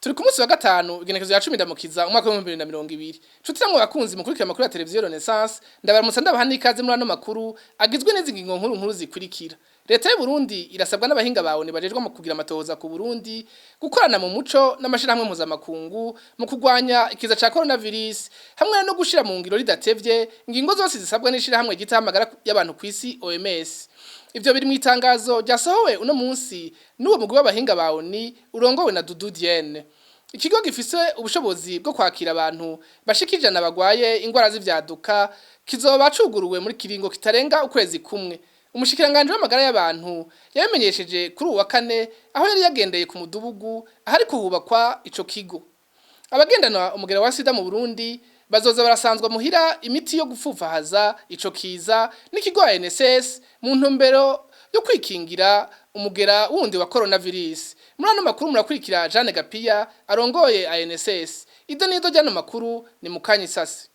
Turi ku munsi wa gatanu igenekezo ya 10 ndamukiza umwaka wa 2020. Cutiramwe bakunzi mukurikira amakuru ya televiziyo Renaissance ndabaramutsa ndabahani ikaze muri ano makuru agizwe n'izi ngingo nkuru zikurikira. Leta y'u Burundi irasabwa n'abahinga bawe bajejwe mu kugira amatohoza ku Burundi gukorana mu muco n'amashirahamwe mpuzamakungu mu kurwanya ikiza ca coronavirus hamwe no gushira mu ngiro ridatevye ingingo zose zisabwa n'ishirahamwe gitamagara y'abantu kw'isi OMS. Ivyo biri mu itangazo ryasohowe uno munsi n'uwo mugwi w'abahinga bawe ni urongowe na Dudu Dienne. Ikigo gifise ubushobozi bwo kwakira abantu bashikijana bagwaye ingwara z'ivyaduka kizoba cuguruwe muri kiringo kitarenga ukwezi kumwe. Umushikiranganje w'amagara y'abantu yabimenyesheje kuri uwa kane aho yari yagendeye ku mudubugu ahari kuhubakwa ico kigo. Abagendana umugera wa sida mu Burundi bazoza barasanzwa muhira imiti yo gupfufahaza ico kiza n'ikigo NSS mu ntumbero yo kwikingira umugera wundi wa coronavirus. Muri ano makuru murakurikira Jeanne Gapiya arongoye ANSS. Ido nido jano makuru ni mukanyi sasi.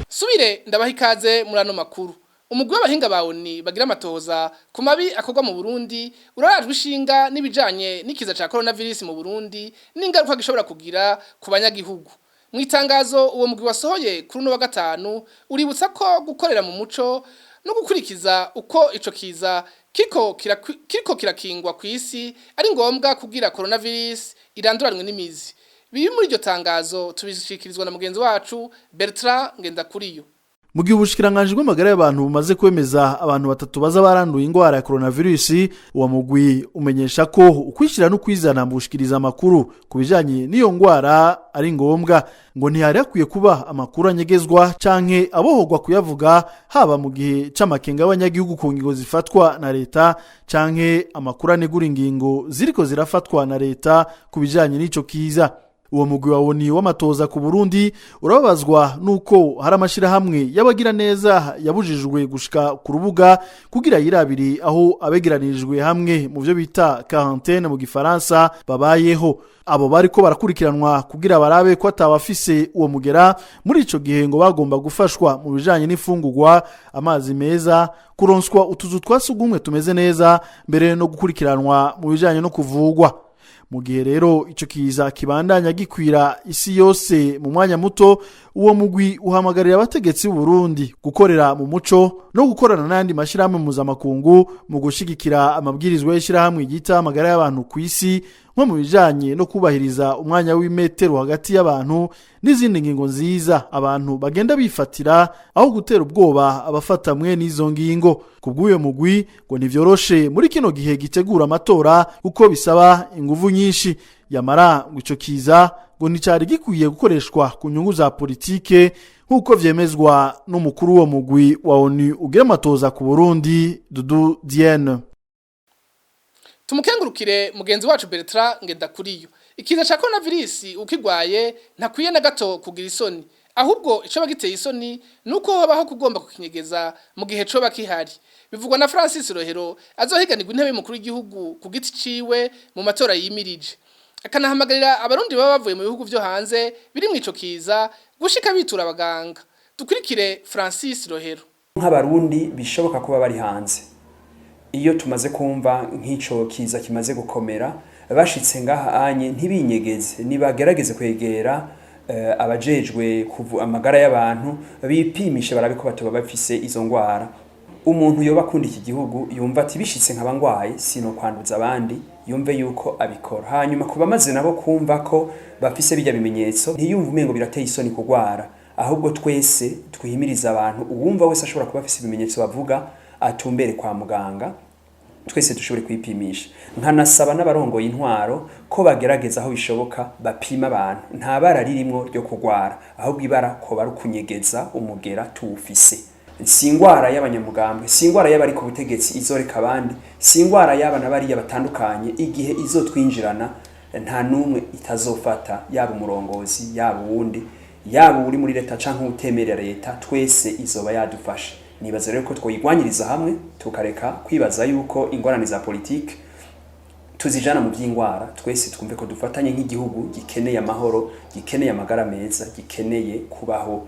Subire ndabaha ikaze muri ano makuru. Umugwi w'abahinga bawe ni bagira amatohoza ku mabi akorwa mu Burundi urarajwe ishinga n'ibijanye n'ikiza ca coronavirus mu Burundi n'ingaruka gishobora kugira ku banyagihugu. Mu itangazo uwo mugwi wasohoye kuri no wa gatanu uributsa ko gukorera mu muco no gukwirikiza uko ico kiza kiriko kirakingwa kw'isi ari ngombwa kugira coronavirus iranduranwe n'imizi. Bibi muri iryo tangazo tubishikirizwa na mugenzi wacu Bertrand Ngendakuriyo. Mu gihe ubushikiranganje bw'amagara y'abantu bumaze kwemeza abantu batatu baza baranduye ingwara ya coronavirus, uwo mugwi umenyesha ko ukwishira no kwizana mu gushikiriza amakuru kubijanye n'iyo ngwara ari ngombwa, ngo ntihari akwiye kuba amakuru anyegezwa canke abohogwa kuyavuga haba mu gihe c'amakenga y'abanyagihugu ku ngingo zifatwa na leta canke amakuru anegura ingingo ziriko zirafatwa na leta kubijanye n'ico kiza. Uwo mugwi waboni w'amatoza ku Burundi urababazwa nuko hari amashirahamwe y'abagira neza yabujijwe gushika ku rubuga kugira yirabiri aho abegeranirijwe hamwe mu byo bita quarantaine mu gifaransa babayeho. Abo bariko barakurikiranwa kugira barabe ko atabafise uwo mugera muri ico gihe ngo bagomba gufashwa mu bijanye n'ifungurwa, amazi meza, kuronswa utuzu twasugumwe tumeze neza mbere no gukurikiranwa mu bijanye no kuvugwa. Mu gihe rero ico kiza kibandanya gikwira isi yose mu mwanya muto, uwo mugwi uhamagarira abategetsi b'u Burundi gukorera mu muco no gukorana n'andi mashirahamwe mpuzamakungu mu gushigikira amabwirizwa y'ishirahamwe gita amagara y'abantu kw'isi nko mu bijanye no kubahiriza umwanya w'imetero hagati y'abantu n'izindi ngingo nziza abantu bagenda bifatira aho gutera ubwoba abafata mwe n'izo ngingo. Kubw'uyo mugwi ngo nivyoroshe muri kino gihe gitegura amatora kuko bisaba inguvu nyinshi, yamara ngo ico kiza ngo nicari gikwiye gukoreshwa ku nyungu za politike nkuko vyemezwa n'umukuru wo mugwi wa ONU ugira amatoza ku Burundi Dudu Dienne. Tumukengurukire mugenzi wacu Bertrand Ngendakuriyo. Ikiza ca coronavirus ukigwaye ntakwiye na gato kugira isoni, ahubwo ico bagiteye isoni nuko habaho kugomba kukinyegeza mu gihe co bakihari. Bivugwa na Francis Rohero azohiganirwa intebe y'umukuru w'igihugu ku giti ciwe mu matora yimirije. Akanahamagarira abarundi baba bavuye mu bihugu vyo hanze biri mu ico kiza gushika bitura abaganga. Dukurikire Francis Rohero. Nk'abarundi bishoboka kuba bari hanze, iyo tumaze kumva nk'ico kiza kimaze gukomera bashitse ngaha anye ntibinyegeze nibagerageze kwegera abajejwe amagara y'abantu bipimishe barabiko batoba bafise izo ngwara. Umuntu yoba akunda iki gihugu yumva ati bishitse nk'abangwaye sino kwanduza abandi yumve yuko abikora. Hanyuma kuba maze nabo kumva ko bafise bijya bimenyetso ntiyumva umengo birateye isoni kugwara, ahubwo twese twihimiriza abantu uwumva wese ashobora kuba afise ibimenyetso bavuga atumbere kwa muganga twese dushobore kwipimisha. Nkanasaba n'abarongoye intwaro ko bagerageza aho bishoboka bapima abantu, nta bara ririmo ryo kugwara ahubwo ibara ko bari kunyegeza umugera tuwufise. Singwara y'abanyamugambwe, singwara y'abari ku butegetsi izoreka abandi, singwara y'abana bari yabatandukanye igihe izotwinjirana nta numwe itazofata, yaba umurongozi yaba uwundi yaba uri muri leta canke utemerera leta, twese izoba yadufasha. Nibaza rero ko twoyigwanyiriza hamwe tukareka kwibaza yuko ingorane za politike tuzijana mu by'ingwara, twese twumve ko dufatanye nk'igihugu gikeneye amahoro, gikeneye amagara meza, gikeneye kubaho.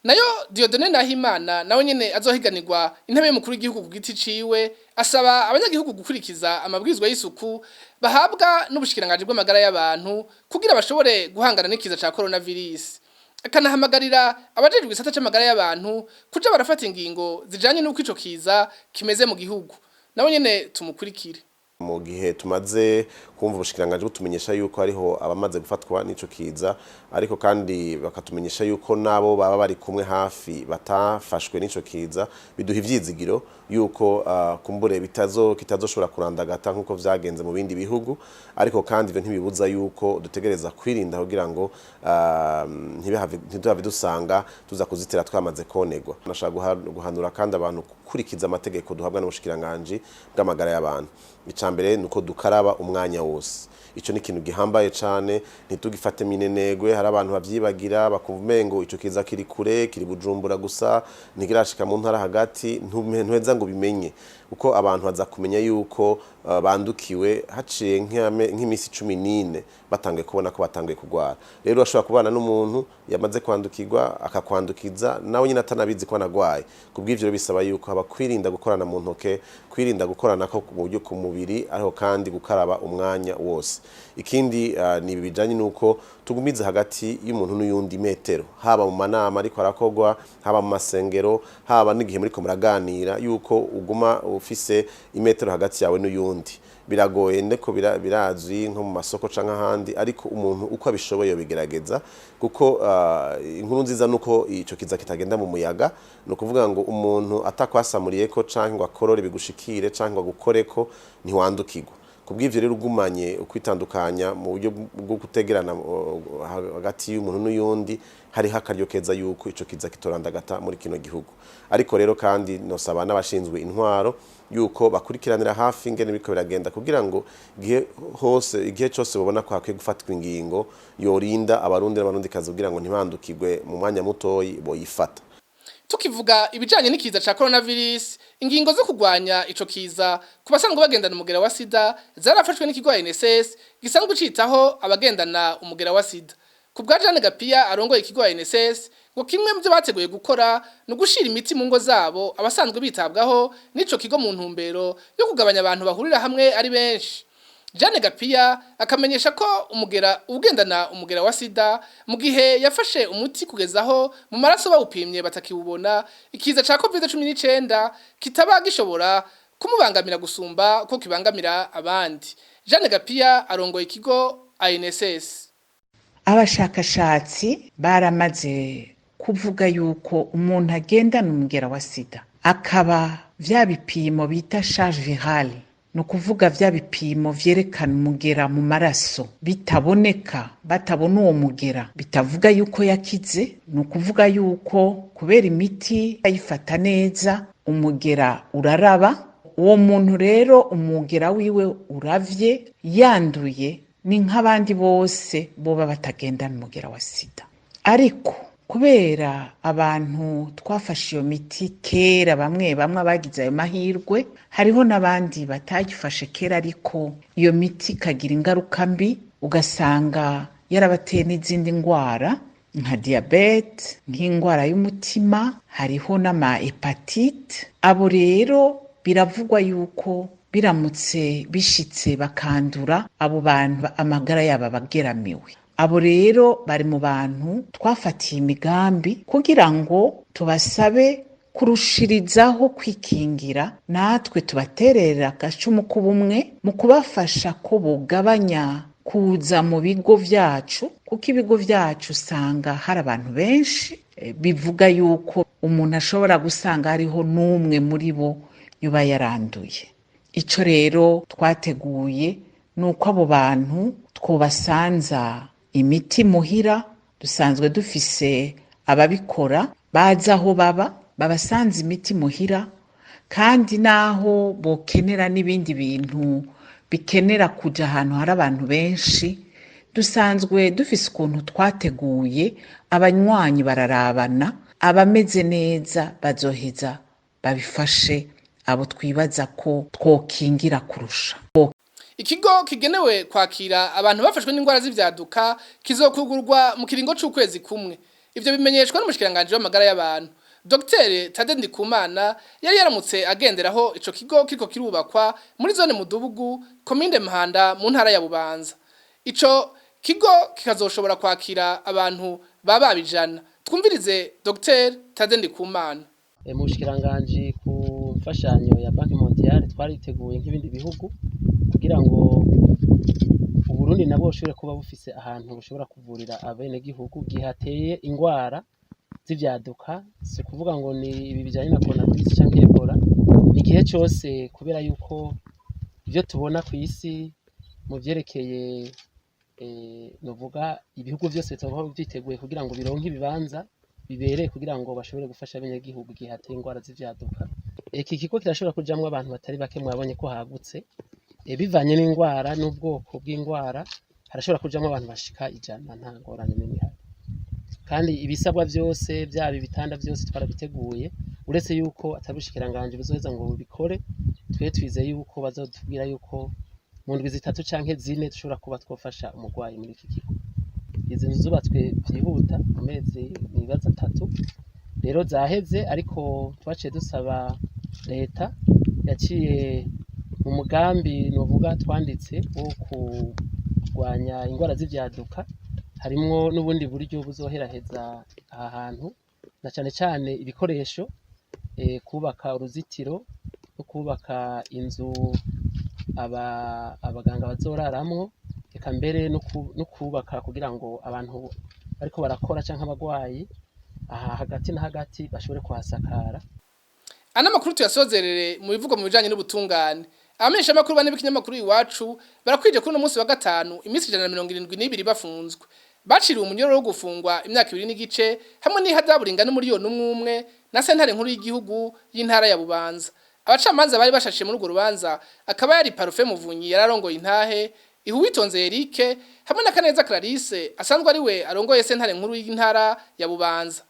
nayo Dieudonne Nahimana nawe nyene azohiganirwa intebe y'umukuru w'igihugu ku giti ciwe asaba abanyagihugu gukwirikiza amabwirizwa y'isuku bahabwa n'ubushikiranganje bw'amagara y'abantu kugira bashobore guhangana n'ikiza ca coronavirus. Akanahamagarira abajejwe igisata c'amagara y'abantu kuja barafata ingingo zijanye n'uko ico kiza kimeze mu gihugu. Nawe nyene tumukurikire. Mu gihe tumaze kumva ubushikiranganje butumenyesha yuko hariho abamaze gufatwa n'ico kiza ariko kandi bakatumenyesha yuko nabo baba bari kumwe hafi batafashwe n'ico kiza biduha ivyizigiro yuko kumbure kitazoshobora kurandagata nkuko vyagenze mu bindi bihugu ariko kandi ivyo ntibibuza yuko dutegereza kwirinda kugira ngo ntituzave dusanga tuza kuzitira twamaze konegwa. Nashaka guhanura kandi abantu kurikiza amategeko duhabwa n'ubushikiranganje bw'amagara y'abantu. Icambere nuko dukaraba umwanya wose. Ico ni kintu gihambaye cane ntitugifate minenegwe hari abantu bavyibagira bakumva umengo ico kiza kiri kure kiri Bujumbura gusa ntigirashika mu ntara hagati ntuheza ngo bimenye uko abantu baza kumenya yuko bandukiwe haciye nk'imisi 14 batangiye kubona ko batangiye kugwara. Rero ashobora kubana n'umuntu yamaze kwandukirwa akakwandukiza nawe nyine atanabizi ko anagwaye. Kubw'ivyo bisaba yuko haba kwirinda gukorana mu ntoke, kwirinda gukorana ko mu buryo ku mubiri ariho kandi gukaraba umwanya wose. Ikindi ni bijanye nuko tugumize hagati y'umuntu n'uyundi metero haba mu manama ariko arakogwa haba mu masengero haba n'igihe muri ko muraganira yuko uguma ufise imetero hagati yawe n'uyundi. Biragoye ndeko birazwi nko mu masoko canka handi ariko umuntu uko abishoboye bigerageza kuko inkuru nziza nuko ico kiza kitagenda mu muyaga no kuvuga ngo umuntu atakwasamuriye ko canke ngo akorore bigushikire canke ngo gukoreko ntiwandukirwa. Kubw'ivyo rero ugumanye ukwitandukanya mu buryo bwo gutegerana hagati y'umuntu n'uyundi hari hakaryo keza yuko ico kiza kitorandagata muri kino gihugu. Ariko rero kandi nosaba n'abashinzwe intwaro yuko bakurikiranira hafi ingene biko biragenda kugira ngo igihe cyose babona ko hakwiye gufatwa ingingo yorinda abarundi n'abarundi kazi kugira ngo ntibandukirwe mu mwanya mutoyi boyifata. Tukivuga ibijanye n'ikiza ca coronavirus, ingingo zo kugwanya ico kiza kubasanzwe bagendana umugera wa sida zarafashwe n'ikigo NSS gisanzwe citaho abagendana umugera wa sida. Kubwa Jane Gapia arongoye ikigo NSS ngo kimwe mu byo bateguye gukora no gushira imiti mu ngo zabo abasanzwe bitabwaho n'ico kigo mu ntumbero yo kugabanya abantu bahurira hamwe ari benshi. Jane Gapia akamenyesha ko ugendana umugera wa sida mu gihe yafashe umuti kugezaho mu maraso bawupimye batakiwubona ikiza ca COVID-19 kitaba gishobora kumubangamira gusumba ko kibangamira abandi. Jane Gapia arongoye ikigo INSS. Abashakashatsi baramaze kuvuga yuko umuntu agendana umugera wa sida akaba vya bipimo bita charge virale no kuvuga vya bipimo vyerekana umugera mu maraso batabona uwo mugera bitavuga yuko yakize no kuvuga yuko kubera imiti ayifata neza umugera uraraba uwo muntu rero umugera wiwe uravye yanduye ni nk'abandi bose boba batagendana umugera wa sida. Ariko kubera abantu twafashe iyo miti kera bamwe bagize ayo mahirwe hariho n'abandi batagifashe kera ariko iyo miti kagira ingaruka mbi ugasanga yarabateye n'izindi ndwara nka diabete nk'indwara y'umutima hariho n'ama hepatite. Abo rero biravugwa yuko biramutse bishitse bakandura abo bantu amagara yabo bageramiwe. Abo rero bari mu bantu twafatiye imigambi kugira ngo tubasabe kurushirizaho kwikingira natwe tubaterera agacumu k'ubumwe mu kubafasha ko bugabanya kuza mu bigo vyacu kuko ibigo vyacu usanga hari abantu benshi bivuga yuko umuntu ashobora gusanga hariho n'umwe muri bo yoba yaranduye. Ico rero twateguye nuko abo bantu twobasanza imiti muhira dusanzwe dufise ababikora baza aho babasanze imiti muhira kandi naho bokenera n'ibindi bintu bikenera kuja ahantu hari abantu benshi dusanzwe dufise ukuntu twateguye abanywanyi bararabana abameze neza bazoheza babifashe abo twibaza ko twokingira kurusha. Ikigo kigenewe kwakira abantu bafashwe n'indwara z'ivyaduka kizokugurwa mu kiringo c'ukwezi kumwe. ivyo bimenyeshwa n'umushikiranganje w'amagara y'abantu Dr. Tade Ndikumana yari yaramutse agenderaho ico kigo kiriko kirubakwa muri zone Mudubugu komine Mahanda mu ntara ya Bubanza. Ico kigo kikazoshobora kwakira abantu baba bijana. Twumvirize Dr. Tade Ndikumana. Umushikiranganje ku mfashanyo ya Banki Mondiale twariteguye nk'ibindi bihugu kugira ngo Uburundi nabwo bushobore kuba bufise ahantu bushobora kuvurira abene gihugu gihateye ingwara z'ivyaduka, si kuvuga ngo ni ibi bijanye na coronavirus canke Ebola, ni igihe cyose kubera yuko ivyo tubona ku isi mu vyerekeye novuga ibihugu vyose bitoba byiteguye kugira ngo bironke ibibanza bibereye kugira ngo bashobore gufasha abanyagihugu gihe hateye ingwara z'ivyaduka. Iki kigo kirashobora kujamwo abantu batari bake, mwabonye ko hagutse bivanye n'ingwara n'ubwoko bw'ingwara, harashobora kujamwo abantu bashika 100 nta ngorane n'imwe. Kandi ibisabwa byose byaba ibitanda byose twarabiteguye, uretse yuko atabushikiranganje buzoheza ngo bikore, twe twizeye yuko bazotubwira yuko mu ndwi 3 canke 4 dushobora kuba twofasha umugwayi muri iki kigo. Izi nzu zubatswe byihuta amezi nibaza 3 rero zaheze, ariko twaciye dusaba leta yaciye mu mugambi novuga twanditse wo kurwanya ingwara z'ivyaduka, harimwo n'ubundi buryo buzoheraheza aha hantu na cyane cyane ibikoresho, kubaka uruzitiro no kubaka inzu abaganga bazoraramwo, eka mbere no kubaka kugira ngo abantu bariko barakora canke abagwayi aha hagati na hagati bashobore kuhasakara. Ana makuru tuyasozerere mu bivugo mu bijanye n'ubutungane. Abamenyesha makuru bane b'ikinyamakuru iwacu barakwije kuri no munsi wa gatanu iminsi 172 bafunzwe. Baciriwe umunyororo wo gufungwa imyaka 2 n'igice hamwe n'ihadaburinga n'umuriyoni umwe na sentare nkuru y'igihugu y'intara ya Bubanza. Abacamanza bari bashashe muri urwo rubanza akaba yari Parufe Muvunyi yararongoye intahe, Ihuwitonze Eric hamwe na Kaneza Clarisse asanzwe ari we arongoye sentare nkuru y'intara ya Bubanza.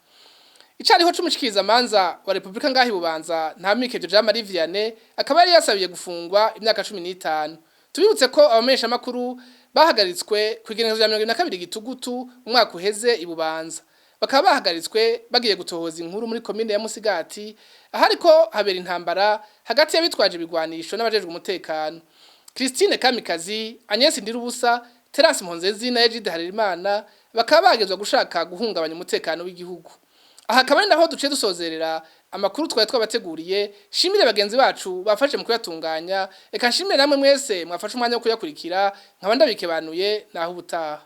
Icariho c'umushikiriza manza wa Republika ngahi Bubanza ntamike Jean Marie Vianney akaba yari yasabiye gufungwa imyaka 15. Tubibutse ko abamenyesha makuru bahagaritswe kwigenezo ya 22 gitugutu umwaka uheze ibubanza. Bakaba bahagaritswe bagiye gutohoza inkuru muri komine ya Musigati ahariko habera intambara hagati y'abitwaje bigwanisho n'abajejwe umutekano. Christine Kamikazi, Agnes Ndirubusa, Terence Mponzezi na Egide Harerimana bakaba bagezwa gushaka guhungabanya umutekano w'igihugu. Aha kabari naho duce dusozerera amakuru twabateguriye. Shimire bagenzi bacu bafashe mu kuyatunganya, eka shimire namwe mwese mwafashe umwanya wo kuyakurikira, nkaba ndabikebanuye naho ubutaha.